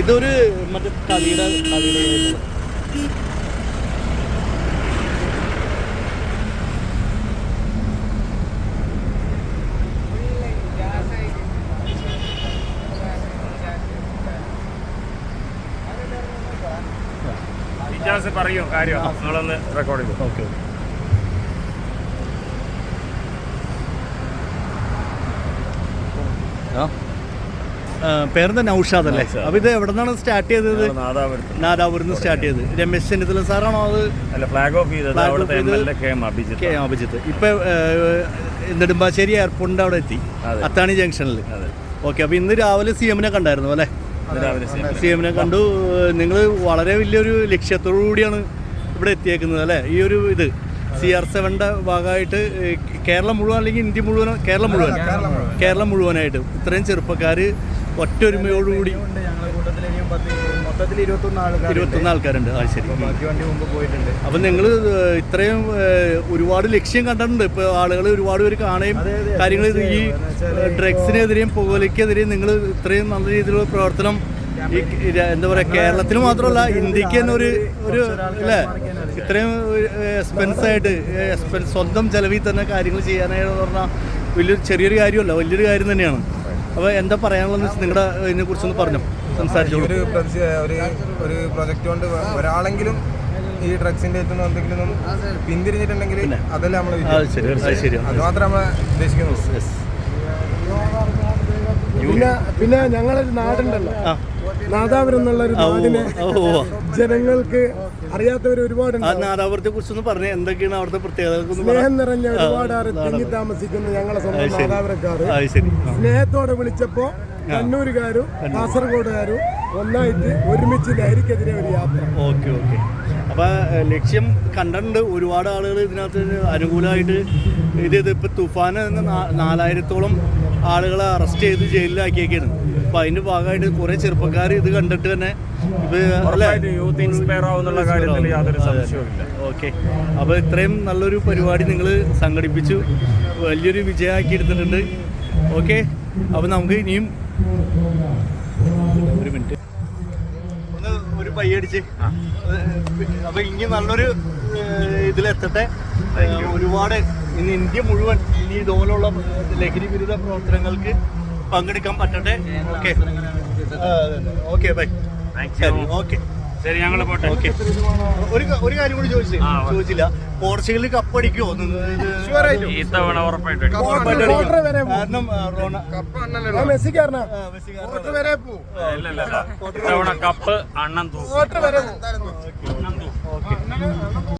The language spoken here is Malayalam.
ഇതൊരു മറ്റേ കളിയുടെ പറയൂ കാര്യം നിങ്ങളൊന്ന് റെക്കോർഡ് ചെയ്തു. ഓക്കെ. പേരെന്താ? നൗഷാദ് അല്ലേ? അപ്പോൾ ഇത് എവിടെ നിന്നാണ് സ്റ്റാർട്ട് ചെയ്തത്? നാദാപുരത്ത് സ്റ്റാർട്ട് ചെയ്തത്. രമേശ് ചെന്നിത്തല സാറാണോ അത് ഫ്ലാഗ് ഓഫ് ചെയ്തത്? കെ അഭിജിത്ത്. ഇപ്പം നെടുമ്പാശ്ശേരി എയർപോർട്ടിൻ്റെ അവിടെ എത്തി, അത്താണി ജംഗ്ഷനിൽ. ഓക്കെ. അപ്പോൾ ഇന്ന് രാവിലെ സി എമ്മിനെ കണ്ടായിരുന്നു അല്ലേ? സി എമ്മിനെ കണ്ടു. നിങ്ങൾ വളരെ വലിയൊരു ലക്ഷ്യത്തോടു കൂടിയാണ് ഇവിടെ എത്തിയേക്കുന്നത് അല്ലേ? ഈ ഒരു ഇത് CR7ൻ്റെ ഭാഗമായിട്ട് കേരളം മുഴുവൻ, അല്ലെങ്കിൽ ഇന്ത്യ മുഴുവൻ, കേരളം മുഴുവനായിട്ട് ഇത്രയും ചെറുപ്പക്കാർ ഒറ്റൊരുമയോടുകൂടി 21 ആൾക്കാരുണ്ട്. ആ ശരി. അപ്പം നിങ്ങൾ ഇത്രയും ഒരുപാട് ലക്ഷ്യം കണ്ടിട്ടുണ്ട്. ഇപ്പോൾ ആളുകൾ ഒരുപാട് പേര് കാണുകയും കാര്യങ്ങൾ, ഈ ഡ്രഗ്സിനെതിരെയും പുകവലിക്കെതിരെയും നിങ്ങൾ ഇത്രയും നല്ല രീതിയിലുള്ള പ്രവർത്തനം ഈ എന്താ പറയുക, കേരളത്തിൽ മാത്രമല്ല ഇന്ത്യക്ക് തന്നെ ഒരു അല്ലേ, ഇത്രയും എക്സ്പെൻസായിട്ട് സ്വന്തം ചെലവിൽ തന്നെ കാര്യങ്ങൾ ചെയ്യാനായിട്ട് പറഞ്ഞാൽ വലിയൊരു ചെറിയൊരു കാര്യമല്ല, വലിയൊരു കാര്യം തന്നെയാണ്. അപ്പോൾ എന്താ പറയാനുള്ളതെന്ന് വെച്ചാൽ നിങ്ങളുടെ ഇതിനെ കുറിച്ചൊന്ന് പറഞ്ഞു സംസാരിച്ചു. ഒരു പ്രൊജക്റ്റ് കൊണ്ട് ഒരാളെങ്കിലും ഈ ഡ്രഗ്സിന്റെ എന്തെങ്കിലും പിന്തിരിഞ്ഞിട്ടുണ്ടെങ്കിൽ അതല്ലേ നമ്മൾ അത് മാത്രമേ നമ്മൾ ഉദ്ദേശിക്കുന്നു. പിന്നെ ഞങ്ങളൊരു നാടുണ്ടല്ലോ, നാദാപുരം എന്നുള്ളൊരു നാടിനെ ജനങ്ങൾക്ക് അറിയാത്തവർ ഒരുപാടുണ്ട്. നാദാപുരത്തെ കുറിച്ചൊന്ന് പറഞ്ഞ എന്തൊക്കെയാണ് അവിടുത്തെ പ്രത്യേകത? സ്നേഹം നിറഞ്ഞ ഒരുപാട് തിങ്ങി താമസിക്കുന്ന ഞങ്ങളെ സ്വന്തം നാദാപുരക്കാർ സ്നേഹത്തോടെ വിളിച്ചപ്പോ കണ്ണൂരുകാരും കാസർഗോഡുകാരും ഒന്നായിട്ട് ഒരുമിച്ച് ലഹരിക്കെതിരെ ഒരു യാത്ര. Okay okay. അപ്പോൾ ലക്ഷ്യം കണ്ടിട്ടുണ്ട്. ഒരുപാട് ആളുകൾ ഇതിനകത്ത് അനുകൂലമായിട്ട് ഇതിപ്പോൾ തുഫാൻ എന്ന 4000-ഓളം ആളുകളെ അറസ്റ്റ് ചെയ്ത് ജയിലിലാക്കിയേക്കാണ്. അപ്പോൾ അതിൻ്റെ ഭാഗമായിട്ട് കുറേ ചെറുപ്പക്കാർ ഇത് കണ്ടിട്ട് തന്നെ യൂത്ത് ഇൻസ്പയർ ആവുന്നുള്ള കാര്യത്തിൽ യാതൊരു സംശയവുമില്ല. ഓക്കെ. അപ്പോൾ ഇത്രയും നല്ലൊരു പരിപാടി നിങ്ങൾ സംഘടിപ്പിച്ചു, വലിയൊരു വിജയമാക്കി എടുത്തിട്ടുണ്ട്. ഓക്കെ. അപ്പോൾ നമുക്ക് ഇനിയും ഒരു മിനിറ്റ് ഒരു പയ്യടിച്ച്, അപ്പോൾ ഇനി നല്ലൊരു ഇതിലെത്തട്ടെ. ഒരുപാട് ഇനി ഇന്ത്യ മുഴുവൻ ഇനി ഇതുപോലുള്ള ലഹരി വിരുദ്ധ പ്രവർത്തനങ്ങൾക്ക് പങ്കെടുക്കാൻ പറ്റട്ടെ. Okay okay bye. ഓക്കെ ശരി, ഞങ്ങൾ പോട്ടെ. ഓക്കെ. ഒരു കാര്യം കൂടി ചോദിച്ചില്ല, പോർച്ചുഗലിൽ കപ്പടിക്കുമോ? ഇത്തവണ ഉറപ്പായിട്ടും. കാരണം ഇത്തവണ കപ്പ് അണ്ണൻ തൂക്കും.